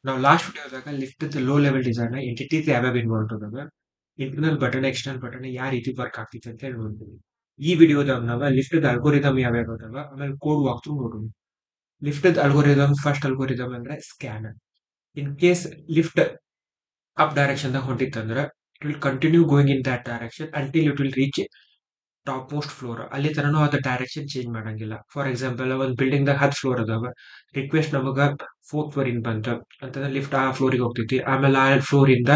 ನಾವು ಲಾಸ್ಟ್ ವಿಡಿಯೋದಾಗ lift low level design entities ಯಾವ್ಯಾವ ಇನ್ವಾಲ್ವ್ ಅದಾವ ಇಂಟರ್ನಲ್ ಬಟನ್ ಎಕ್ಸ್ಟರ್ನಲ್ ಬಟನ್ ಯಾವ ರೀತಿ ವರ್ಕ್ ಆಗ್ತಿತ್ತು ಅಂತ ಹೇಳಿ ನೋಡ್ತೀವಿ. ಈ ವಿಡಿಯೋದಾಗ ನಾವು ಲಿಫ್ಟ್ ಅಲ್ಗೋರಿದಮ್ ಯಾವ್ಯಾವ ಅದಾವ ಆಮೇಲೆ ಕೋಡ್ ವಾಕ್ ಥ್ರೂ ನೋಡೋಣ. ಲಿಫ್ಟ್ ಅಲ್ಗೋರಿದಮ್ ಫಸ್ಟ್ ಅಲ್ಗೋರಿದಮ್ ಅಂದ್ರೆ scan. In case lift up direction ದಾಗ ಹೊಂಟಿತ್ತಂದ್ರ it will continue going in that direction until it will reach top most floor. ಅಲ್ಲಿ ತನೂ ಅದ ಡೈರೆಕ್ಷನ್ ಚೇಂಜ್ ಮಾಡಂಗಿಲ್ಲ. ಫಾರ್ ಎಕ್ಸಾಂಪಲ್ ಒಂದ್ building ದಾಗ 10 ಫ್ಲೋರ್ ಅದಾವ. ರಿಕ್ವೆಸ್ಟ್ ನಮಗ ಫೋರ್ತ್ ಫ್ಲೋರ್ ಇಂದ ಬಂತ ಅಂತಂದ್ರೆ ಲಿಫ್ಟ್ ಆ ಫ್ಲೋರಿಗೆ ಹೋಗ್ತೈತಿ. ಆಮೇಲೆ ಆ ಫ್ಲೋರ್ ಇಂದ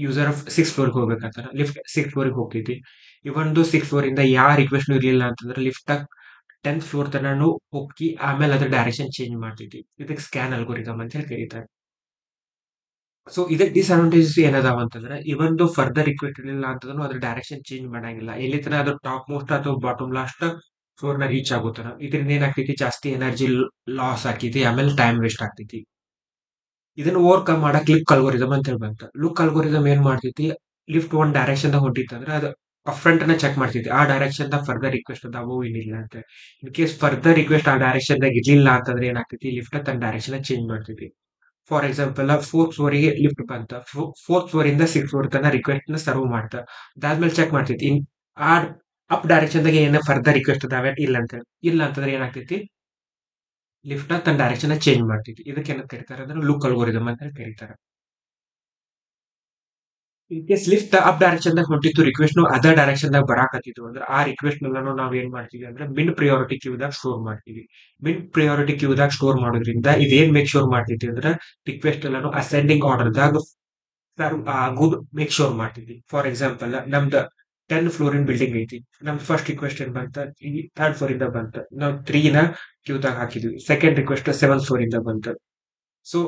ಯೂಸರ್ 6 ಫ್ಲೋರ್ಗೆ ಹೋಗ್ಬೇಕಂತಾರ ಲಿಫ್ಟ್ 6 ಫ್ಲೋರಿಗೆ ಹೋಗ್ತೈತಿ. ಇವೊಂದು 6 ಫ್ಲೋರ್ ಇಂದ ಯಾವ ರಿಕ್ವೆಸ್ಟ್ ಇರ್ಲಿಲ್ಲ ಅಂತಂದ್ರೆ ಲಿಫ್ಟ್ 10th ಫ್ಲೋರ್ ತನೂ ಹೋಗಿ ಆಮೇಲೆ ಅದ್ರ ಡೈರೆಕ್ಷನ್ ಚೇಂಜ್ ಮಾಡ್ತೈತಿ. ಇದಕ್ಕೆ ಸ್ಕ್ಯಾನ್ ಅಲ್ಗೋರಿದಮ್ ಅಂತ ಹೇಳಿ ಕರೀತಾರೆ. ಸೊ ಇದಕ್ಕೆ ಡಿಸ್ಅಡ್ವಾಂಟೇಜಸ್ ಏನದಾವ ಅಂತಂದ್ರೆ ಇವೊಂದು ಫರ್ದರ್ ರಿಕ್ವೆಸ್ಟ್ ಇರಲಿಲ್ಲ ಅಂತಂದ್ರೂ ಅದ್ರ ಡೈರೆಕ್ಷನ್ ಚೇಂಜ್ ಮಾಡಂಗಿಲ್ಲ. ಎಲ್ಲಿ ತನ ಅದು ಟಾಪ್ ಮೋಸ್ಟ್ ಅಥವಾ ಬಾಟಮ್ ಲಾಸ್ಟ್ ಫ್ಲೋರ್ ನ ರೀಚ್ ಆಗುತ್ತಾನ. ಇದರಿಂದ ಏನಾಗ್ತೈತಿ ಜಾಸ್ತಿ ಎನರ್ಜಿ ಲಾಸ್ ಆಕೈತಿ ಆಮೇಲೆ ಟೈಮ್ ವೇಸ್ಟ್ ಆಗ್ತೈತಿ. ಇದನ್ನ ಓವರ್ಕಮ್ ಮಾಡಕ್ ಲುಕ್ ಅಲ್ಗೋರಿದಮ್ ಅಂತ ಹೇಳಿ ಬಂತ. ಲುಕ್ ಅಲ್ಗೋರಿದಮ್ ಏನ್ ಮಾಡ್ತೈತಿ, ಲಿಫ್ಟ್ ಒಂದ್ ಡೈರೆಕ್ಷನ್ ದಾಗ ಹೊಂಟಿತ್ತಂದ್ರೆ ಅದು ಫ್ರಂಟ್ ನ ಚೆಕ್ ಮಾಡ್ತೈತಿ ಆ ಡೈರೆಕ್ಷನ್ ದಾಗ ಫರ್ದರ್ ರಿಕ್ವೆಸ್ಟ್ ಅದಾವೋ ಏನಿಲ್ಲ ಅಂತ. ಇನ್ ಕೇಸ್ ಫರ್ದರ್ ರಿಕ್ವೆಸ್ಟ್ ಆ ಡೈರೆಕ್ಷನ್ ದಾಗ ಇರ್ಲಿಲ್ಲ ಅಂತಂದ್ರೆ ಏನಾಗ್ತೈತಿ ಲಿಫ್ಟ್ ತನ್ನ ಡೈರೆಕ್ಷನ್ ಚೇಂಜ್ ಮಾಡ್ತೈತಿ. ಫಾರ್ ಎಕ್ಸಾಂಪಲ್ 4th ಫ್ಲೋರಿಗೆ ಲಿಫ್ಟ್ ಬಂತ. 4th ಫ್ಲೋರ್ ಇಂದ 6th ಫ್ಲೋರ್ ತನ ರಿಕ್ವೆಸ್ಟ್ ನ ಸರ್ವ್ ಮಾಡ್ತ. ಅದಾದ್ಮೇಲೆ ಚೆಕ್ ಮಾಡ್ತೈತಿ ಆ ಅಪ್ ಡೈರೆಕ್ಷನ್ ದಾಗ ಏನ ಫರ್ದರ್ ರಿಕ್ವೆಸ್ಟ್ ಅದಾವ ಇಲ್ಲ ಅಂತ. ಇಲ್ಲ ಅಂತಂದ್ರೆ ಏನಾಗ್ತೈತಿ ಲಿಫ್ಟ್ ನ ತನ್ನ ಡೈರೆಕ್ಷನ್ ಚೇಂಜ್ ಮಾಡ್ತೈತಿ. ಇದಕ್ಕೆ ಏನ ಕರೀತಾರೆ ಅಂದ್ರೆ ಲುಕ್ ಅಲ್ಗೋರಿದಮ್ ಅಂತ ಹೇಳಿ ಕರೀತಾರೆ. ಇನ್ ಕೇಸ್ ಲಿಫ್ಟ್ ಅಪ್ ಡೈರೆಕ್ಷನ್ ದಾಗ ಹೊಂಟಿತ್ತು ರಿಕ್ವೆಸ್ಟ್ ಅದರ್ ಡೈರೆಕ್ಷನ್ ದಾಗ ಬರಾಕತ್ತಿತ್ತು ಅಂದ್ರೆ ಆ ರಿಕ್ವೆಸ್ಟ್ ನೆಲ್ಲನು ನಾವ್ ಏನ್ ಮಾಡ್ತೀವಿ ಅಂದ್ರೆ ಮಿನ್ ಪ್ರಿಯಾರಿಟಿ ಕ್ಯೂ ದಾಗ ಸ್ಟೋರ್ ಮಾಡ್ತೀವಿ. ಮಿನ್ ಪ್ರಿಯಾರಿಟಿ ಕ್ಯೂ ದಾಗ ಸ್ಟೋರ್ ಮಾಡೋದ್ರಿಂದ ಇದೇನ್ ಮೇಕ್ ಶೋರ್ ಮಾಡ್ತೈತಿ ಅಂದ್ರೆ ರಿಕ್ವೆಸ್ಟ್ ಎಲ್ಲಾನು ಅಸೆಂಡಿಂಗ್ ಆರ್ಡರ್ ದಾಗ ಸರ್ವ್ ಆಗುದ್ ಮೇಕ್ ಶೋರ್ ಮಾಡ್ತೈತಿ. ಫಾರ್ ಎಕ್ಸಾಂಪಲ್ ನಮ್ದು 10 ಫ್ಲೋರಿನ್ ಬಿಲ್ಡಿಂಗ್ ಐತಿ. ನಮ್ದು ಫಸ್ಟ್ ರಿಕ್ವೆಸ್ಟ್ ಏನ್ ಬಂತ 3rd ಫ್ಲೋರ್ ಇಂದ ಬಂತ. ನಾವು 3 ನ ಕ್ಯೂ ದಾಗ ಹಾಕಿದ್ವಿ. ಸೆಕೆಂಡ್ ರಿಕ್ವೆಸ್ಟ್ 7th ಫ್ಲೋರ್ ಇಂದ ಬಂತ. So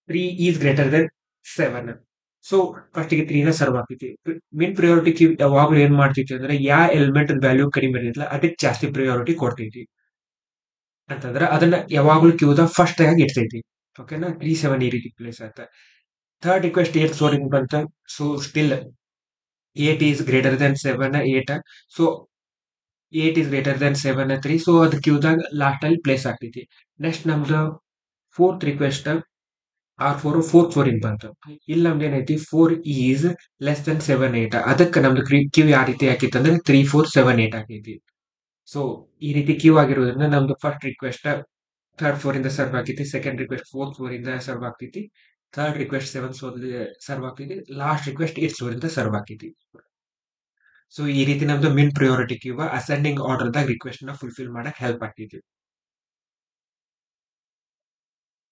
3 is greater than 7. So first ಗೆ 3 ನ ಸರ್ವ್ ಆಗ್ತೈತಿ. ಮಿನ್ ಪ್ರಿಯಾರಿಟಿ ಕ್ಯೂ ಯಾವಾಗ್ಲೂ ಏನ್ ಮಾಡ್ತೈತಿ ಅಂದ್ರೆ ಯಾ ಎಲಿಮೆಂಟ್ ವ್ಯಾಲ್ಯೂ ಕಡಿಮೆ ಇರಲಿಲ್ಲ ಅದಕ್ಕೆ ಜಾಸ್ತಿ ಪ್ರಿಯಾರಿಟಿ ಕೊಡ್ತೈತಿ. ಅಂತಂದ್ರೆ ಅದನ್ನ ಯಾವಾಗ್ಲೂ ಕ್ಯೂ ದ ಫಸ್ಟ್ ಆಗಿ ಇಡ್ತೈತಿ. ಓಕೆನಾ 3 7 ಈ ರೀತಿ ಪ್ಲೇಸ್ ಆಯ್ತಾ. ಥರ್ಡ್ ರಿಕ್ವೆಸ್ಟ್ 8th ಫ್ಲೋರ್ ಇಂದ ಬಂತ. So still 8 is greater than 7 8. So 8 is greater than 7 3. So ಅದು ಕ್ಯೂದಾಗ ಲಾಸ್ಟ್ ಅಲ್ಲಿ ಪ್ಲೇಸ್ ಆಗ್ತೈತಿ. ನೆಕ್ಸ್ಟ್ ನಮ್ದು fourth request R4 fourth floor ಇಂದ ಬಂತು. ಇಲ್ಲಿ ನಮ್ದು ಏನೈತಿ 4 ಈಸ್ ಲೆಸ್ ದೆನ್ 7 8. ಅದಕ್ಕೆ ನಮ್ದು ಕ್ಯೂ ಯಾವ ರೀತಿ ಹಾಕಿತ್ತು ಅಂದ್ರೆ 3 4 7 8 ಆಗೈತಿ. ಸೊ ಈ ರೀತಿ ಕ್ಯೂ ಆಗಿರೋದ್ರಿಂದ ನಮ್ದು ಫಸ್ಟ್ ರಿಕ್ವೆಸ್ಟ್ 3rd ಫ್ಲೋರ್ ಇಂದ ಸರ್ವ್ ಆಗ್ತೈತಿ. ಸೆಕೆಂಡ್ ರಿಕ್ವೆಸ್ಟ್ 4th ಫ್ಲೋರ್ ಇಂದ ಸರ್ವ್ ಆಗ್ತೈತಿ. Third request 7th floor serve ಆಗ್ತೈತಿ. ಲಾಸ್ಟ್ ರಿಕ್ವೆಸ್ಟ್ 8th ಫ್ಲೋರ್ ಇಂದ ಸರ್ವ್ ಆಗ್ತೈತಿ. ಸೊ ಈ ರೀತಿ ನಮ್ದು min priority queue ascending order ದಾಗ ರಿಕ್ವೆಸ್ಟ್ ನ ಫುಲ್ಫಿಲ್ ಮಾಡಕ್ ಹೆಲ್ಪ್ ಆಗ್ತೈತಿ.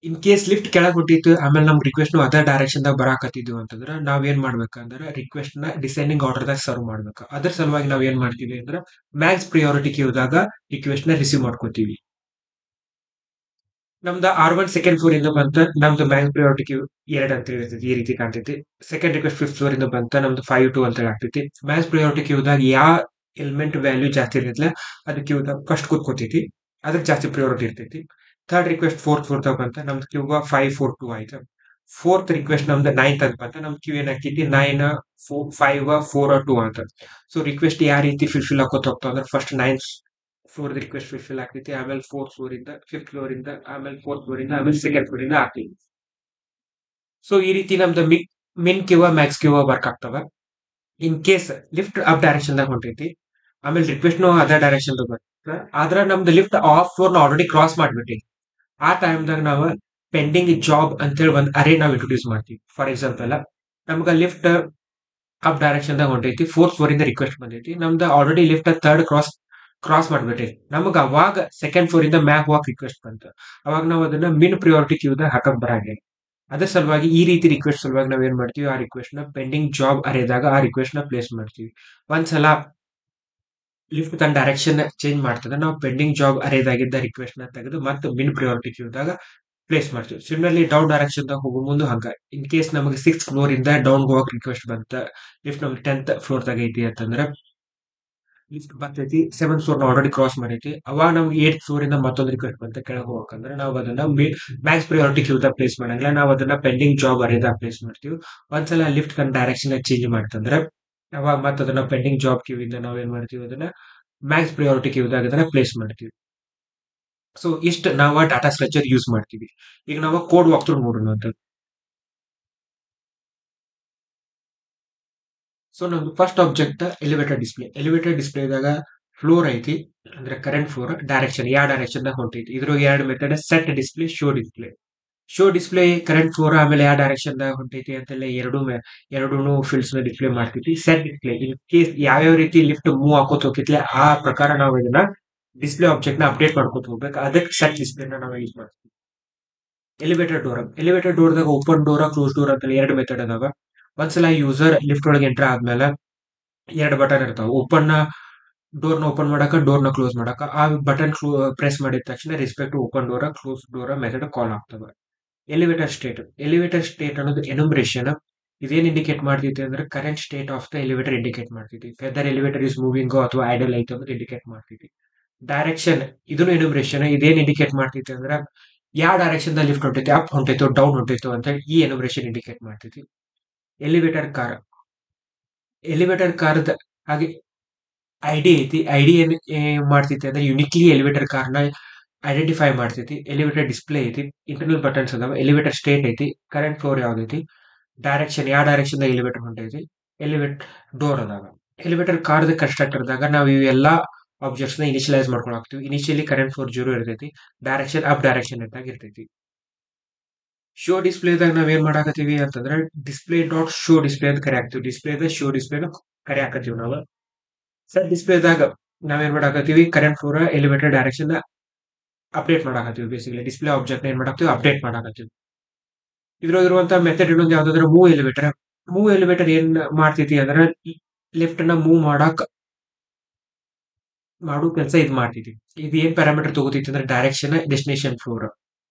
ಇನ್ ಕೇಸ್ ಲಿಫ್ಟ್ ಕೆಳಗ್ ಹೊಂಟಿತ್ತು ಆಮೇಲೆ ನಮ್ ರಿಕ್ವೆಸ್ಟ್ ಅದರ್ ಡೈರೆಕ್ಷನ್ ದಾಗ ಬರಾಕತ್ತಿದ್ವು ಅಂತಂದ್ರ ನಾವ್ ಏನ್ ಮಾಡ್ಬೇಕಂದ್ರ ರಿಕ್ವೆಸ್ಟ್ ನ ಡಿಸೆಂಡಿಂಗ್ ಆರ್ಡರ್ ದಾಗ ಸರ್ವ್ ಮಾಡ್ಬೇಕು. ಅದ್ರ ಸಲುವಾಗಿ ನಾವ್ ಏನ್ ಮಾಡ್ತೀವಿ ಅಂದ್ರ ಮ್ಯಾಕ್ಸ್ ಪ್ರಿಯಾರಿಟಿ ಕ್ಯೂ ದಾಗ ರಿಕ್ವೆಸ್ಟ್ ನ ರಿಸೀವ್ ಮಾಡ್ಕೋತೀವಿ. ನಮ್ದು R1 ಸೆಕೆಂಡ್ ಫ್ಲೋರ್ ಇಂದ ಬಂತ. ನಮ್ದು ಮ್ಯಾಕ್ಸ್ ಪ್ರಿಯಾರಿಟಿ ಕ್ಯೂ 2 ಅಂತ ಇರ್ತೈತಿ. ಈ ರೀತಿ ಕಾಣ್ತೈತಿ. ಸೆಕೆಂಡ್ ರಿಕ್ವೆಸ್ಟ್ 5th ಫ್ಲೋರ್ ಇಂದ ಬಂತ. ನಮ್ದು 5 2 ಅಂತ ಆಗ್ತೈತಿ. ಮ್ಯಾಕ್ಸ್ ಪ್ರಿಯಾರಿಟಿ ಕ್ಯೂ ದಾಗ ಯಾವ ಎಲಿಮೆಂಟ್ ವ್ಯಾಲ್ಯೂ ಜಾಸ್ತಿ ಇರ್ತೈತಿಲ್ಲ ಅದು ಕ್ಯೂ ದಾಗ ಫಸ್ಟ್ ಕೂತ್ಕೋತೈತಿ. ಅದಕ್ಕೆ ಜಾಸ್ತಿ ಪ್ರಿಯಾರಿಟಿ ಇರ್ತೈತಿ. ಥರ್ಡ್ ರಿಕ್ವೆಸ್ಟ್ 4th ಫ್ಲೋರ್ ದಾಗ ಬಂತ. ನಮ್ದು ಕ್ಯೂ 5 4 2 ಆಯ್ತು. ಫೋರ್ತ್ ರಿಕ್ವೆಸ್ಟ್ ನಮ್ದು 9th ಅಂತ ಬಂತ. ನಮ್ ಕ್ಯೂ ಏನಾಗ್ತೈತಿ 9 5 4 2 ಅಂತ. ಸೊ ರಿಕ್ವೆಸ್ಟ್ ಯಾವ ರೀತಿ ಫುಲ್ಫಿಲ್ ಆಕೋತ ಹೋಗ್ತಾವ ಅಂದ್ರೆ first 9th floor request fulfil ಆಗ್ತೈತಿ. ಆಮೇಲೆ 4th ಫ್ಲೋರ್ ಇಂದ 5th ಫ್ಲೋರ್ ಇಂದ ಆಮೇಲೆ 4th ಫ್ಲೋರ್ ಇಂದ ಆಮೇಲೆ ಸೆಕೆಂಡ್ ಫ್ಲೋರ್ ಇಂದ ಆಗ್ತೈತಿ. ಸೊ ಈ ರೀತಿ ನಮ್ದು ಮಿನ್ ಕ್ಯೂ ಮ್ಯಾಕ್ಸ್ ಕ್ಯೂ ವರ್ಕ್ ಆಗ್ತವ. ಇನ್ ಕೇಸ್ ಲಿಫ್ಟ್ ಅಪ್ ಡೈರೆಕ್ಷನ್ ದಾಗ ಹೊಂಟೈತಿ ಆಮೇಲೆ ರಿಕ್ವೆಸ್ಟ್ ನು ಅದರ್ ಡೈರೆಕ್ಷನ್ ದಾಗ ಬರ್ತದ. ಆದ್ರ ನಮ್ದು ಲಿಫ್ಟ್ ಆಫ್ ಫ್ಲೋರ್ ನ ಆಲ್ರೆಡಿ ಕ್ರಾಸ್ ಮಾಡ್ಬಿಟ್ಟಿ. ಆ ಟೈಮ್ ದಾಗ ನಾವು ಪೆಂಡಿಂಗ್ ಜಾಬ್ ಅಂತೇಳಿ ಒಂದು ಅರೇ ನಾವು ಇಂಟ್ರೊಡ್ಯೂಸ್ ಮಾಡ್ತೀವಿ. ಫಾರ್ ಎಕ್ಸಾಂಪಲ್ ನಮ್ಗ ಲಿಫ್ಟ್ ಅಪ್ ಡೈರೆಕ್ಷನ್ ದಾಗ ಹೊಂಟೈತಿ. 4th ಫ್ಲೋರ್ ಇಂದ ರಿಕ್ವೆಸ್ಟ್ ಬಂದೈತಿ. ನಮ್ದು ಆಲ್ರೆಡಿ ಲಿಫ್ಟ್ ಥರ್ಡ್ ಕ್ರಾಸ್ ಮಾಡ್ಬಿಟ್ಟೈತಿ. ನಮಗ ಅವಾಗ ಸೆಕೆಂಡ್ ಫ್ಲೋರ್ ಇಂದ ಮ್ಯಾಕ್ ವಾಕ್ ರಿಕ್ವೆಸ್ಟ್ ಬಂತ. ಅವಾಗ ನಾವು ಅದನ್ನ ಮಿನ್ ಪ್ರಿಯಾರಿಟಿ ಕ್ಯೂ ದಾಗ ಹಾಕಕ್ ಬರಂಗಿಲ್ಲ. ಅದ್ರ ಸಲುವಾಗಿ ಈ ರೀತಿ ರಿಕ್ವೆಸ್ಟ್ ಸಲುವಾಗಿ ನಾವ್ ಏನ್ ಮಾಡ್ತೀವಿ ಆ ರಿಕ್ವೆಸ್ಟ್ ನ ಪೆಂಡಿಂಗ್ ಜಾಬ್ ಅರೇದಾಗ ಆ ರಿಕ್ವೆಸ್ಟ್ ನ ಪ್ಲೇಸ್ ಮಾಡ್ತೀವಿ. ಒಂದ್ಸಲ ಲಿಫ್ಟ್ ತನ್ನ ಡೈರೆಕ್ಷನ್ ಚೇಂಜ್ ಮಾಡ್ತದೆ ನಾವು ಪೆಂಡಿಂಗ್ ಜಾಬ್ ಅರೇದಾಗಿದ್ದ ರಿಕ್ವೆಸ್ಟ್ ನ ತೆಗೆದು ಮತ್ತೆ ಮಿನ್ ಪ್ರಿಯಾರಿಟಿ ಕ್ಯೂ ದಾಗ ಪ್ಲೇಸ್ ಮಾಡ್ತೀವಿ. ಸಿಮಿಲರ್ಲಿ ಡೌನ್ ಡೈರೆಕ್ಷನ್ ದಾಗ ಹೋಗೋ ಮುಂದೆ ಹಂಗ ಇನ್ ಕೇಸ್ ನಮಗೆ 6th ಫ್ಲೋರ್ ಇಂದ ಡೌನ್ ಹೋಗಕ್ ರಿಕ್ವೆಸ್ಟ್ ಬಂತ. ಲಿಫ್ಟ್ ನಮ್ಗೆ 10th ಫ್ಲೋರ್ ದಾಗ ಐತಿ ಅಂತಂದ್ರ ಲಿಫ್ಟ್ ಬರ್ತೈತಿ. 7th ಫ್ಲೋರ್ ಆಲ್ರೆಡಿ ಕ್ರಾಸ್ ಮಾಡೈತಿ. ಅವಾಗ ನಮ್ಗೆ 8th ಫ್ಲೋರ್ ಇಂದ ಮತ್ತೊಂದು ರಿಕ್ವೆಸ್ಟ್ ಬಂತ ಕೆಳಗೆ ಹೋಗಕಂದ್ರೆ ನಾವು ಅದನ್ನ ಮ್ಯಾಕ್ಸ್ ಪ್ರಿಯಾರಿಟಿ ಕ್ಯೂ ದಾಗ ಪ್ಲೇಸ್ ಮಾಡಂಗಿಲ್ಲ. ನಾವು ಅದನ್ನ ಪೆಂಡಿಂಗ್ ಜಾಬ್ ಅರೇದಾಗ ಪ್ಲೇಸ್ ಮಾಡ್ತೀವಿ. ಒಂದ್ಸಲ ಲಿಫ್ಟ್ ತನ್ನ ಡೈರೆಕ್ಷನ್ ಚೇಂಜ್ ಮಾಡ್ತಂದ್ರ ಅವಾಗ ಮತ್ತೆ ಅದನ್ನ ಪೆಂಡಿಂಗ್ ಜಾಬ್ ಕ್ಯೂ ಇಂದ ನಾವ್ ಏನ್ ಮಾಡ್ತೀವಿ ಅದನ್ನ ಮ್ಯಾಕ್ಸ್ ಪ್ರಿಯಾರಿಟಿ ಕ್ಯೂ ದಾಗ ಅದನ್ನ ಪ್ಲೇಸ್ ಮಾಡ್ತೀವಿ. ಸೊ ಇಷ್ಟು ನಾವು ಡಾಟಾ ಸ್ಟ್ರಕ್ಚರ್ ಯೂಸ್ ಮಾಡ್ತೀವಿ. ಈಗ ನಾವು ಕೋಡ್ ವಾಕ್ ಥ್ರೂ ನೋಡೋಣ ಅಂತ. ಸೊ ನಮ್ದು first object elevator display. Elevator ಡಿಸ್ಪ್ಲೇದಾಗ ಫ್ಲೋರ್ ಐತಿ, ಅಂದ್ರೆ ಕರೆಂಟ್ ಫ್ಲೋರ್, ಡೈರೆಕ್ಷನ್ ಯಾವ ಡೈರೆಕ್ಷನ್ ದಾಗ ಹೊಂಟೈತಿ. ಇದ್ರಾಗ ಎರಡು method, set display, show display. Show display current floor ಆಮೇಲೆ ಯಾವ ಡೈರೆಕ್ಷನ್ ದಾಗ ಹೊಂಟೈತಿ ಅಂತೆಲ್ಲ ಎರಡೂ ಫೀಲ್ಡ್ಸ್ ನ ಡಿಸ್ಪ್ಲೇ ಮಾಡ್ತೈತಿ. ಸೆಟ್ ಡಿಸ್ಪ್ಲೇ ಇನ್ ಕೇಸ್ ಯಾವ್ಯಾವ ರೀತಿ ಲಿಫ್ಟ್ ಮೂವ್ ಹಾಕೋತ ಹೋಗಿತ್ಲೆ ಆ ಪ್ರಕಾರ ನಾವು ಇದನ್ನ ಡಿಸ್ಪ್ಲೇ ಆಬ್ಜೆಕ್ಟ್ ನ ಅಪ್ಡೇಟ್ ಮಾಡ್ಕೊತ ಹೋಗ್ಬೇಕು. ಅದಕ್ಕೆ ಸೆಟ್ ಡಿಸ್ಪ್ಲೇ ನಾವು ಯೂಸ್ ಮಾಡ್ತೀವಿ. ಎಲಿವೇಟರ್ ಡೋರ್ದಾಗ ಓಪನ್ ಡೋರ್, ಕ್ಲೋಸ್ ಡೋರ್ ಅಂತ ಎರಡು ಮೆಥಡ್ ಅದಾವ. ಒಂದ್ಸಲ ಯೂಸರ್ ಲಿಫ್ಟ್ ಒಳಗೆ ಎಂಟರ್ ಆದ್ಮೇಲೆ ಎರಡು ಬಟನ್ ಇರ್ತಾವ. ಡೋರ್ನ ಓಪನ್ ಮಾಡಕ, ಡೋರ್ನ ಕ್ಲೋಸ್ ಮಾಡಕ. ಆ ಬಟನ್ ಪ್ರೆಸ್ ಮಾಡಿದ ತಕ್ಷಣ respect open door, close door method call ಆಗ್ತವೆ. ಎಲಿವೇಟರ್ ಸ್ಟೇಟ್ ಅನ್ನೋದು ಎನುಮರೇಷನ್. ಇದೇನ್ ಇಂಡಿಕೇಟ್ ಮಾಡ್ತೈತಿ ಅಂದ್ರೆ current state of the elevator indicate ಮಾಡ್ತೈತಿ. ವೆದರ್ ಎಲಿವೇಟರ್ ಇಸ್ ಮೂವಿಂಗ್ ಅಥವಾ ಐಡಲ್ ಐತೆ ಅನ್ನೋದು ಇಂಡಿಕೇಟ್ ಮಾಡ್ತೈತಿ. ಡೈರೆಕ್ಷನ್ ಇದನ್ನು ಎನುಮರೇಷನ್. ಇದೇನ್ ಇಂಡಿಕೇಟ್ ಮಾಡ್ತೈತಿ ಅಂದ್ರೆ ಯಾವ ಡೈರೆಕ್ಷನ್ ದ ಲಿಫ್ಟ್ ಹೊಂಟೈತಿ, ಅಪ್ ಹೊಂಟೈತೋ ಡೌನ್ ಹೊಂಟೈತೋ ಅಂತ ಈ ಎನುಮರೇಷನ್ ಇಂಡಿಕೇಟ್ ಮಾಡ್ತೈತಿ. Elevator car. ಎಲಿವೇಟರ್ ಕಾರ್ದ ಹಾಗೆ ಐಡಿ ಐತಿ. ಐಡಿ ಏನ್ ಮಾಡ್ತೈತಿ ಅಂದ್ರೆ ಯುನಿಕ್ಲಿ ಎಲಿವೇಟರ್ ಕಾರ್ನ ಐಡೆಂಟಿಫೈ ಮಾಡ್ತೈತಿ. ಎಲಿವೇಟರ್ ಡಿಸ್ಪ್ಲೇ ಐತಿ, ಇಂಟರ್ನಲ್ ಬಟನ್ಸ್ ಅದಾವ, ಎಲಿವೇಟರ್ ಸ್ಟೇಟ್ ಐತಿ, ಕರೆಂಟ್ ಫ್ಲೋರ್ ಯಾವ್ದೈತಿ, ಡೈರೆಕ್ಷನ್ ಯಾವ ಡೈರೆಕ್ಷನ್ ಎಲಿವೇಟರ್ ಹೊಂಟೈತಿ, ಎಲಿವೇಟರ್ ಡೋರ್ ಅದಾವ. ಎಲಿವೇಟರ್ ಕಾರ್ದ ಕನ್ಸ್ಟ್ರಕ್ಟರ್ದಾಗ ನಾವು ಇವೆಲ್ಲ ಆಬ್ಜೆಕ್ಟ್ಸ್ ನ ಇನಿಷಿಯಲೈಸ್ ಮಾಡ್ಕೊಳಾಕ್ತಿವಿ. ಇನಿಷಿಯಲಿ ಕರೆಂಟ್ ಫ್ಲೋರ್ 0 ಇರ್ತೈತಿ, ಡೈರೆಕ್ಷನ್ ಅಪ್ ಡೈರೆಕ್ಷನ್ ಇದ್ದಾಗ ಇರ್ತೈತಿ. ಶೋ ಡಿಸ್ಪ್ಲೇದಾಗ ನಾವ್ ಏನ್ ಮಾಡಾಕತ್ತೀವಿ ಅಂತಂದ್ರೆ ಡಿಸ್ಪ್ಲೇ ಡಾಟ್ ಶೋ ಡಿಸ್ಪ್ಲೇ ಅಂತ ಕರೆಯಾಕ್ತಿವಿ. ಡಿಸ್ಪ್ಲೇದ ಶೋ ಡಿಸ್ಪ್ಲೇನ ಕರೆಯಾಕತ್ತೀವಿ ನಾವು. ಸರ್ ಡಿಸ್ಪ್ಲೇದಾಗ ನಾವೇನ್ ಮಾಡಾಕತ್ತೀವಿ, current floor, elevator direction update ಮಾಡಾಕತ್ತೀವಿ. ಬೇಸಿಕಲಿ ಡಿಸ್ಪ್ಲೇ ಆಬ್ಜೆಕ್ಟ್ ಏನ್ ಮಾಡಾಕತ್ತೀವಿ, ಅಪ್ಡೇಟ್ ಮಾಡಾಕತ್ತೀವಿ. ಇದ್ರೊಳಗಿರುವಂತ ಮೆಥಡ್ ಇನ್ನೊಂದು ಯಾವ್ದಾದ್ರೆ ಮೂವ್ ಎಲಿವೇಟರ್. ಮೂವ್ ಎಲಿವೇಟರ್ ಏನ್ ಮಾಡ್ತೈತಿ ಅಂದ್ರೆ ಲಿಫ್ಟ್ ನ ಮೂವ್ ಮಾಡೋ ಕೆಲಸ ಇದ್ ಮಾಡ್ತೈತಿ. ಇದು ಏನ್ ಪ್ಯಾರಾಮೀಟರ್ ತಗೋತೈತಿ ಅಂದ್ರೆ direction, destination, floor.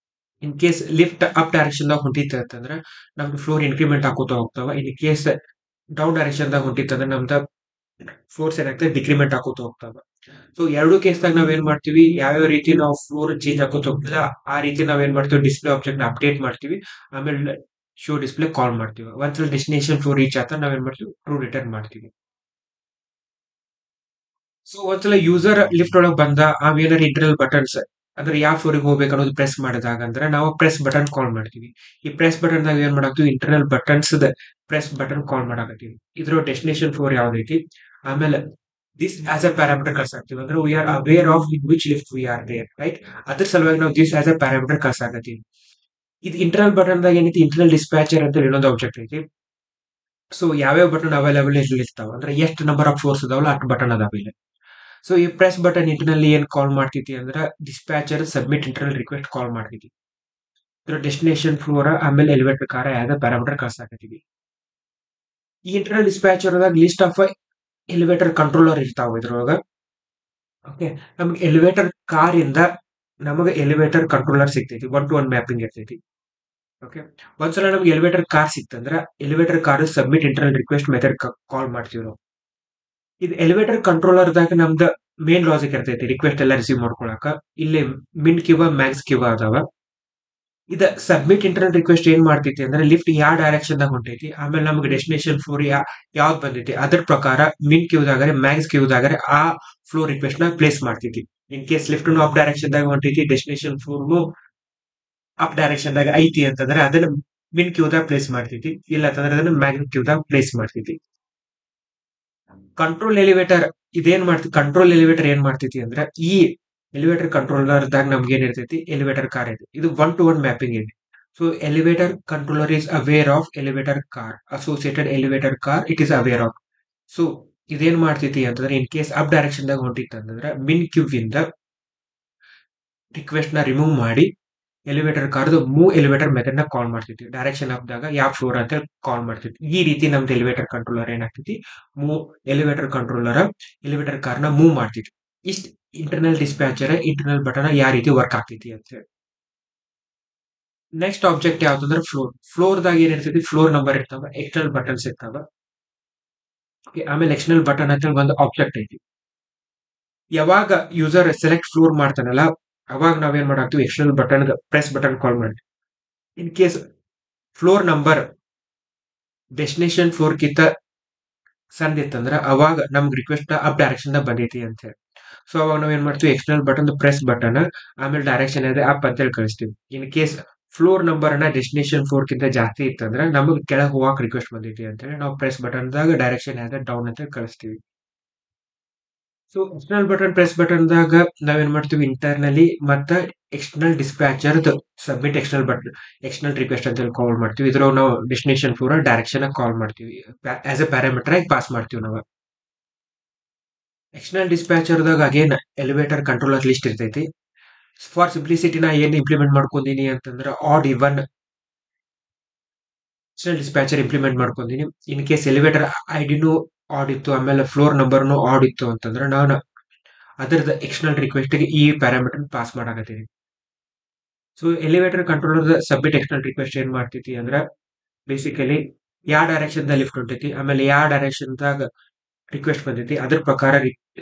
In case lift up direction ದಾಗ ಹೊಂಟಿತ್ತು ಅಂತಂದ್ರೆ ನಮ್ದು ಫ್ಲೋರ್ ಇನ್ಕ್ರಿಮೆಂಟ್ ಹಾಕೋತಾ ಹೋಗ್ತಾವ. ಇನ್ ಕೇಸ್ ಡೌನ್ ಡೈರೆಕ್ಷನ್ ದಾಗ ಹೊಂಟಿತ್ತು ಅಂದ್ರೆ ನಮ್ದ ಫ್ಲೋರ್ಸ್ ಏನಾಗ್ತದೆ, ಡಿಕ್ರಿಮೆಂಟ್ ಹಾಕೋತಾ ಹೋಗ್ತಾವ. ಸೊ ಎರಡು ಕೇಸ್ದಾಗ ನಾವ್ ಏನ್ ಮಾಡ್ತೀವಿ, ಯಾವ್ಯಾವ ರೀತಿ ನಾವು ಫ್ಲೋರ್ ಚೇಂಜ್ ಹಾಕೋತ ಹೋಗ್ತದೆ ಆ ರೀತಿ ನಾವ್ ಏನ್ ಮಾಡ್ತೀವಿ, ಡಿಸ್ಪ್ಲೇ ಆಬ್ಜೆಕ್ಟ್ ನ ಅಪ್ಡೇಟ್ ಮಾಡ್ತೀವಿ. ಆಮೇಲೆ ಶೋ ಡಿಸ್ಪ್ಲೇ ಕಾಲ್ ಮಾಡ್ತೀವಿ. ಒಂದ್ಸಲ ಡೆಸ್ಟಿನೇಷನ್ ಫ್ಲೋರ್ ರೀಚ್ ಆತ ನಾವ್ ಏನ್ ಮಾಡ್ತೀವಿ, ಟ್ರೂ ರಿಟರ್ನ್ ಮಾಡ್ತೀವಿ. ಸೊ ಒಂದ್ಸಲ ಯೂಸರ್ ಲಿಫ್ಟ್ ಒಳಗ್ ಬಂದ ಏನಾರ ಇಂಟರ್ನಲ್ ಬಟನ್ಸ್ ಅಂದ್ರೆ ಯಾವ ಫ್ಲೋರಿಗೆ ಹೋಗ್ಬೇಕು ಅನ್ನೋದು ಪ್ರೆಸ್ ಮಾಡಿದಾಗ ಅಂದ್ರೆ ನಾವು ಪ್ರೆಸ್ ಬಟನ್ ಕಾಲ್ ಮಾಡ್ತೀವಿ. ಈ ಪ್ರೆಸ್ ಬಟನ್ ದಾಗ ಏನ್ ಮಾಡಾಕ್ತಿವಿ, internal buttons press button call ಮಾಡಾಕತ್ತೀವಿ. ಇದ್ರ ಡೆಸ್ಟಿನೇಷನ್ ಫ್ಲೋರ್ ಯಾವ್ದೈತಿ, ಆಮೇಲೆ ದಿಸ್ ಆಸ್ ಅ ಪ್ಯಾರಾಮೀಟರ್ ಕಳ್ಸಾಕ್ತಿವಿ. ಅಂದ್ರೆ we are aware of in which lift we are there, right. ಅದ್ರ ಸಲುವಾಗಿ ನಾವು ದಿಸ್ ಆಸ್ ಅ ಪ್ಯಾರಾಮೀಟರ್ ಕಳ್ಸಾಕತ್ತೀವಿ. ಇದು ಇಂಟರ್ನಲ್ ಬಟನ್ ದಾಗ ಏನೈತಿ, ಇಂಟರ್ನಲ್ ಡಿಸ್ಪ್ಯಾಚರ್ ಅಂತ ಇನ್ನೊಂದು ಆಬ್ಜೆಕ್ಟ್ ಐತಿ. ಸೊ ಯಾವ್ಯಾವ ಬಟನ್ ಅವೈಲೇಬಲ್ ಇರ್ತಾವ ಅಂದ್ರೆ ಎಷ್ಟು ನಂಬರ್ ಆಫ್ ಫ್ಲೋರ್ಸ್ ಅದಾವಲ್ಲ ಅಷ್ಟು ಬಟನ್ ಅದಾವ ಇಲ್ಲಿ. ಸೊ ಈ ಪ್ರೆಸ್ ಬಟನ್ ಇಂಟರ್ನಲ್ಲಿ ಏನ್ ಕಾಲ್ ಮಾಡ್ತೈತಿ ಅಂದ್ರೆ ಡಿಸ್ಪ್ಯಾಚರ್ ಸಬ್ಮಿಟ್ ಇಂಟರ್ನಲ್ ರಿಕ್ವೆಸ್ಟ್ ಕಾಲ್ ಮಾಡ್ತೈತಿ. ಇದ್ರ ಡೆಸ್ಟಿನೇಷನ್ ಫ್ಲೋರ್ ಆಮೇಲೆ ಎಲಿವೇಟರ್ ಕಾರ ಆಸ್ ಅ ಪ್ಯಾರಾಮೀಟರ್ ಕಳ್ಸಾಕತ್ತೀವಿ. ಈ ಇಂಟರ್ನಲ್ ಡಿಸ್ಪ್ಯಾಚರ್ ದಾಗ ಲಿಸ್ಟ್ ಆಫ್ ಎಲಿವೇಟರ್ ಕಂಟ್ರೋಲರ್ ಇರ್ತಾವ ಇದ್ರೊಳಗ. ಓಕೆ, ನಮ್ಗೆ ಎಲಿವೇಟರ್ ಕಾರ್ ಇಂದ ನಮಗೆ ಎಲಿವೇಟರ್ ಕಂಟ್ರೋಲರ್ ಸಿಗ್ತೈತಿ. 1-to-1 ಮ್ಯಾಪಿಂಗ್ ಇರ್ತೈತಿ. ಓಕೆ, ಒಂದ್ಸಲ ನಮ್ಗೆ ಎಲಿವೇಟರ್ ಕಾರ್ ಸಿಕ್ತಂದ್ರ elevator car submit internal request method call ಮಾಡ್ತೀವಿ ನಾವು. ಇದು ಎಲಿವೇಟರ್ ಕಂಟ್ರೋಲರ್ ದಾಗ ನಮ್ದ ಮೇನ್ ಲಾಜಿಕ್ ಇರ್ತೈತಿ ರಿಕ್ವೆಸ್ಟ್ ಎಲ್ಲ ರಿಸೀವ್ ಮಾಡ್ಕೊಳಕ. ಇಲ್ಲಿ ಮಿನ್ ಕ್ಯೂಬ, ಮ್ಯಾಕ್ಸ್ ಕ್ಯೂಬ ಅದಾವ. ಇದ ಸಬ್ಮಿಟ್ ಇಂಟರ್ನಲ್ ರಿಕ್ವೆಸ್ಟ್ ಏನ್ ಮಾಡ್ತೈತಿ ಅಂದ್ರೆ ಲಿಫ್ಟ್ ಯಾವ ಡೈರೆಕ್ಷನ್ ದಾಗ ಹೊಂಟೈತಿ, ಆಮೇಲೆ ನಮ್ಗೆ ಡೆಸ್ಟಿನೇಷನ್ ಫ್ಲೋರ್ ಯಾವ್ದು ಬಂದೈತಿ ಅದ್ರ ಪ್ರಕಾರ ಮಿನ್ ಕ್ಯೂದಾಗರೆ, ಮ್ಯಾಕ್ಸ್ ಕ್ಯೂದಾಗರೆ ಆ ಫ್ಲೋ ರಿಕ್ವೆಸ್ಟ್ ನ ಪ್ಲೇಸ್ ಮಾಡ್ತೈತಿ. In case lift up direction ದಾಗ ಹೊಂಟೈತಿ, ಡೆಸ್ಟಿನೇಷನ್ ಫ್ಲೋರ್ ಅಪ್ ಡೈರೆಕ್ಷನ್ ದಾಗ ಐತಿ ಅಂತಂದ್ರೆ ಅದನ್ನ ಮಿನ್ ಕ್ಯೂದಾಗ ಪ್ಲೇಸ್ ಮಾಡ್ತೈತಿ. ಇಲ್ಲ ಅಂತಂದ್ರೆ ಅದನ್ನ ಮ್ಯಾಕ್ಸ್ ಕ್ಯೂದಾಗ ಪ್ಲೇಸ್ ಮಾಡ್ತೈತಿ. ಕಂಟ್ರೋಲ್ ಎಲಿವೇಟರ್ ಇದೇನ್ ಮಾಡ್ತಿ, ಕಂಟ್ರೋಲ್ ಎಲಿವೇಟರ್ ಏನ್ ಮಾಡ್ತೈತಿ ಅಂದ್ರೆ ಈ ಎಲಿವೇಟರ್ ಕಂಟ್ರೋಲರ್ ದಾಗ ನಮ್ಗೆ ಏನ್ ಇರ್ತೈತಿ, ಎಲಿವೇಟರ್ ಕಾರ್ ಐತಿ. ಇದು 1-to-1 ಮ್ಯಾಪಿಂಗ್ ಇದೆ. So elevator controller is aware of elevator car, associated elevator car it is aware of. So ಇದೇನ್ ಮಾಡ್ತೈತಿ ಅಂತಂದ್ರೆ ಇನ್ ಕೇಸ್ ಅಪ್ ಡೈರೆಕ್ಷನ್ ದಾಗ ಹೊಂಟಿತ್ತು ಅಂತಂದ್ರೆ ಮಿನ್ ಕ್ಯೂಬ್ ಇಂದ ರಿಕ್ವೆಸ್ಟ್ ನ ರಿಮೂವ್ ಮಾಡಿ ಎಲಿವೇಟರ್ ಕಾರ್ದು ಮೂವ್ ಎಲಿವೇಟರ್ ಮೆಥಡ್ ನ ಕಾಲ್ ಮಾಡ್ತೈತಿ. ಡೈರೆಕ್ಷನ್ ಅಪ್ ದಾಗ ಯಾವ ಫ್ಲೋರ್ ಅಂತ ಕಾಲ್ ಮಾಡ್ತೈತಿ. ಈ ರೀತಿ ನಮ್ದು ಎಲಿವೇಟರ್ ಕಂಟ್ರೋಲರ್ ಏನಾಗ್ತೈತಿ, move elevator controller elevator car ನ ಮೂವ್ ಮಾಡ್ತೈತಿ. ಇಷ್ಟ ಇಂಟರ್ನಲ್ ಡಿಸ್ಪ್ಯಾಚರ್ ಇಂಟರ್ನಲ್ ಬಟನ್ ಯಾವ ರೀತಿ ವರ್ಕ್ ಆಗ್ತೈತಿ ಅಂತ ಹೇಳಿ. ನೆಕ್ಸ್ಟ್ ಆಬ್ಜೆಕ್ಟ್ ಯಾವ್ದಂದ್ರೆ ಫ್ಲೋರ್. ಫ್ಲೋರ್ ದಾಗ ಏನ್ ಇರ್ತೈತಿ, ಫ್ಲೋರ್ ನಂಬರ್ ಇರ್ತಾವ, ಎಕ್ಸ್ಟರ್ನಲ್ ಬಟನ್ಸ್ ಇರ್ತಾವ. ಆಮೇಲೆ ಎಕ್ಸ್ಟರ್ನಲ್ ಬಟನ್ ಅಂತ ಒಂದು ಆಬ್ಜೆಕ್ಟ್ ಐತಿ. ಯಾವಾಗ ಯೂಸರ್ ಸೆಲೆಕ್ಟ್ ಫ್ಲೋರ್ ಮಾಡ್ತಾನಲ್ಲ ಅವಾಗ ನಾವೇನ್ ಮಾಡಾಕ್ತಿವಿ, external button press button call ಮಾಡ್ತೀವಿ. In case floor number destination floor ಕಿಂತ ಸಣ್ಣ ಇತ್ತಂದ್ರ ಅವಾಗ ನಮ್ಗೆ ರಿಕ್ವೆಸ್ಟ್ ಅಪ್ ಡೈರೆಕ್ಷನ್ ಬಂದೈತಿ ಅಂತ ಹೇಳಿ. ಸೊ ಅವಾಗ ನಾವ್ ಏನ್ ಮಾಡ್ತೀವಿ ಎಕ್ಸ್ಟರ್ನಲ್ ಬಟನ್ ಪ್ರೆಸ್ ಬಟನ್ ಆಮೇಲೆ ಡೈರೆಕ್ಷನ್ ಇದೆ ಅಪ್ ಅಂತ ಹೇಳಿ ಕಳಿಸ್ತೀವಿ. ಇನ್ ಕೇಸ್ ಫ್ಲೋರ್ ನಂಬರ್ ಅನ್ನ ಡೆಸ್ಟಿನೇಷನ್ ಫ್ಲೋರ್ ಕಿಂತ ಜಾಸ್ತಿ ಇತ್ತಂದ್ರೆ ನಮಗೆ ಕೆಳಗೆ ಹೋಗಕ್ ರಿಕ್ವೆಸ್ಟ್ ಬಂದೈತಿ ಅಂತ ಹೇಳಿ ನಾವು ಪ್ರೆಸ್ ಬಟನ್ ದಾಗ ಡೈರೆಕ್ಷನ್ ಇದೆ ಡೌನ್ ಅಂತ ಕಳಿಸ್ತೀವಿ. So external button press button ದಾಗ ನಾವೇನ್ ಮಾಡ್ತೀವಿ ಇಂಟರ್ನಲಿ ಮತ್ತ external dispatcher submit external request ಅಂತ ಹೇಳಿ ಕಾಲ್ ಮಾಡ್ತೀವಿ. ಇದ್ರೊಳಗೆ ನಾವು ಡೆಸ್ಟಿನೇಷನ್ ಫ್ಲೋರ್ ಡೈರೆಕ್ಷನ್ ಕಾಲ್ ಮಾಡ್ತೀವಿ ಆಸ್ ಎ ಪ್ಯಾರಾಮೀಟರ್ ಆಗಿ ಪಾಸ್ ಮಾಡ್ತೀವಿ ನಾವು. ಎಕ್ಸ್ಟರ್ನಲ್ ಡಿಸ್ಪ್ಯಾಚರ್ದಾಗ ಅಗೇನ್ ಎಲಿವೇಟರ್ ಕಂಟ್ರೋಲರ್ ಲಿಸ್ಟ್ ಇರ್ತೈತಿ. ಫಾರ್ ಸಿಂಪ್ಲಿಸಿಟಿ ನಾ ಏನ್ ಇಂಪ್ಲಿಮೆಂಟ್ ಮಾಡ್ಕೊಂಡೀನಿ ಅಂತಂದ್ರೆ add even external dispatcher implement ಮಾಡ್ಕೊಂಡೀನಿ. ಇನ್ ಕೇಸ್ ಎಲಿವೇಟರ್ ಐಡಿನೂ ಆಡ್ ಇತ್ತು ಆಮೇಲೆ ಫ್ಲೋರ್ ನಂಬರ್ನು ಆಡ್ ಇತ್ತು ಅಂತಂದ್ರೆ ನಾನು ಅದರದ ಎಕ್ಸ್ಟರ್ನಲ್ ರಿಕ್ವೆಸ್ಟ್ಗೆ ಈ ಪ್ಯಾರಾಮೀಟರ್ ಪಾಸ್ ಮಾಡಾಕತ್ತೀನಿ. So elevator controller submit external request ಏನ್ ಮಾಡ್ತೈತಿ ಅಂದ್ರೆ ಬೇಸಿಕಲಿ ಯಾವ ಡೈರೆಕ್ಷನ್ ದಾಗ ಲಿಫ್ಟ್ ಹೊಂಟೈತಿ ಆಮೇಲೆ ಯಾವ ಡೈರೆಕ್ಷನ್ ದಾಗ ರಿಕ್ವೆಸ್ಟ್ ಬಂದೈತಿ ಅದ್ರ ಪ್ರಕಾರ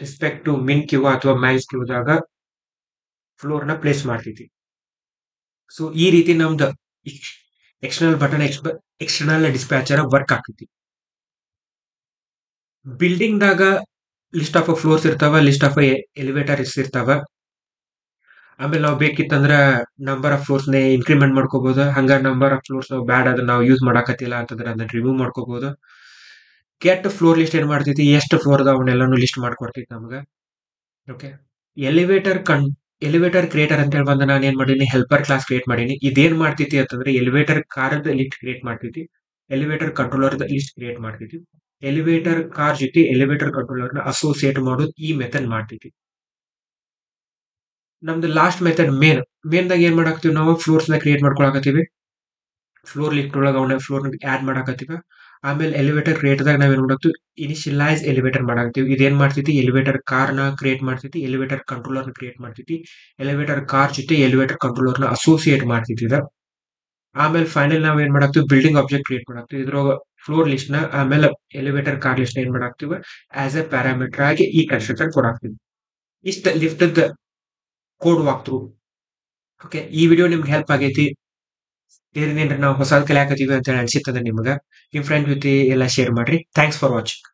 ರೆಸ್ಪೆಕ್ಟ್ ಟು ಮಿನ್ ಕ್ಯೂ ಅಥವಾ ಮ್ಯಾಕ್ಸ್ ಕ್ಯೂ ದಾಗ ಫ್ಲೋರ್ ನ ಪ್ಲೇಸ್ ಮಾಡ್ತೈತಿ. ಸೊ ಈ ರೀತಿ ನಮ್ದು external button external dispatcher work ಆಗ್ತೈತಿ. ಬಿಲ್ಡಿಂಗ್ ದಾಗ ಲಿಸ್ಟ್ ಆಫ್ ಫ್ಲೋರ್ಸ್ ಇರ್ತಾವ, ಲಿಸ್ಟ್ ಆಫ್ ಎಲಿವೇಟರ್ಸ್ ಇರ್ತಾವ. ಆಮೇಲೆ ನಾವು ಬೇಕಿತ್ತಂದ್ರ ನಂಬರ್ ಆಫ್ ಫ್ಲೋರ್ಸ್ ನೇ ಇನ್ಕ್ರಿಮೆಂಟ್ ಮಾಡ್ಕೋಬಹುದು. ಹಂಗ ನಂಬರ್ ಆಫ್ ಫ್ಲೋರ್ಸ್ ಬ್ಯಾಡ್ ಅದನ್ನ ನಾವು ಯೂಸ್ ಮಾಡಾಕತ್ತಿಲ್ಲ ಅಂತಂದ್ರೆ ಅದನ್ನ ರಿಮೂವ್ ಮಾಡ್ಕೋಬಹುದು. ಗೆಟ್ ಫ್ಲೋರ್ ಲಿಸ್ಟ್ ಏನ್ ಮಾಡ್ತೈತಿ ಎಷ್ಟು ಫ್ಲೋರ್ ಅವನ್ನೆಲ್ಲಾನು ಲಿಸ್ಟ್ ಮಾಡ್ಕೊಡ್ತೈತಿ ನಮ್ಗ. ಓಕೆ, ಎಲಿವೇಟರ್ ಎಲಿವೇಟರ್ ಕ್ರಿಯೇಟರ್ ಅಂತ ಹೇಳಿ ಬಂದ ನಾನು ಏನ್ ಮಾಡೀನಿ ಹೆಲ್ಪರ್ ಕ್ಲಾಸ್ ಕ್ರಿಯೇಟ್ ಮಾಡೀನಿ. ಇದೇನ್ ಮಾಡ್ತೈತಿ ಅಂತಂದ್ರೆ ಎಲಿವೇಟರ್ ಕಾರದ ಲಿಸ್ಟ್ ಕ್ರಿಯೇಟ್ ಮಾಡ್ತೈತಿ, ಎಲಿವೇಟರ್ ಕಂಟ್ರೋಲರ್ ಲಿಸ್ಟ್ ಕ್ರಿಯೇಟ್ ಮಾಡ್ತೈತಿ. ಎಲಿವೇಟರ್ ಕಾರ್ ಜೊತೆ ಎಲಿವೇಟರ್ ಕಂಟ್ರೋಲರ್ ನ ಅಸೋಸಿಯೇಟ್ ಮಾಡೋದು ಈ ಮೆಥಡ್ ಮಾಡ್ತೈತಿ. ನಮ್ದು ಲಾಸ್ಟ್ ಮೆಥಡ್ ಮೇನ್ ದಾಗ ಏನ್ ಮಾಡಾಕ್ತಿವಿ ನಾವು ಫ್ಲೋರ್ಸ್ ನ ಕ್ರಿಯೇಟ್ ಮಾಡ್ಕೊಳಕತ್ತೀವಿ. ಫ್ಲೋರ್ ಲಿಸ್ಟ್ ಒಳಗ ಅವನ ಫ್ಲೋರ್ ಆಡ್ ಮಾಡಾಕತ್ತೀವಿ. ಆಮೇಲೆ ಎಲಿವೇಟರ್ ಕ್ರಿಯೇಟ್ ದಾಗ ನಾವೇನ್ ಮಾಡಾಕ್ತಿವಿ ಇನಿಷಿಯಲೈಸ್ ಎಲಿವೇಟರ್ ಮಾಡಾಕ್ತಿವಿ. ಇದೇನ್ ಮಾಡ್ತೈತಿ ಎಲಿವೇಟರ್ ಕಾರ್ ನ ಕ್ರಿಯೇಟ್ ಮಾಡ್ತೈತಿ, ಎಲಿವೇಟರ್ ಕಂಟ್ರೋಲರ್ ನ ಕ್ರಿಯೇಟ್ ಮಾಡ್ತೈತಿ, ಎಲಿವೇಟರ್ ಕಾರ್ ಜೊತೆ ಎಲಿವೇಟರ್ ಕಂಟ್ರೋಲರ್ ನ ಅಸೋಸಿಯೇಟ್ ಮಾಡ್ತೈತಿ ಇದ. ಆಮೇಲೆ ಫೈನಲ್ ನಾವ್ ಏನ್ ಮಾಡಾಕ್ತಿವಿ ಬಿಲ್ಡಿಂಗ್ ಆಬ್ಜೆಕ್ಟ್ ಕ್ರಿಯೇಟ್ ಮಾಡಾಕ್ತಿವಿ. ಇದ್ರೊಳಗ ಫ್ಲೋರ್ ಲಿಸ್ಟ್ ನ ಆಮೇಲೆ ಎಲಿವೇಟರ್ ಕಾರ್ ಲಿಸ್ಟ್ ಏನ್ ಮಾಡಾಕ್ತಿವಿ ಆಸ್ ಎ ಪ್ಯಾರಾಮೀಟರ್ ಆಗಿ ಈ ಕನ್ಸ್ಟ್ರಕ್ಟರ್ ಕೊಡಾಕ್ತಿವಿ. ಇಷ್ಟ lift code walk through. Okay, ಈ ವಿಡಿಯೋ ನಿಮ್ಗೆ ಹೆಲ್ಪ್ ಆಗೈತಿ. ನಾವು ಹೊಸದ್ ಕಲಿಯಾಕತ್ತೀವಿ ಅಂತ ಹೇಳಿ ಅನ್ಸಿತ್ತಂದ್ರೆ ನಿಮ್ಗ ನಿಮ್ ಫ್ರೆಂಡ್ ಜೊತೆ ಎಲ್ಲ ಶೇರ್ ಮಾಡ್ರಿ. Thanks for watching.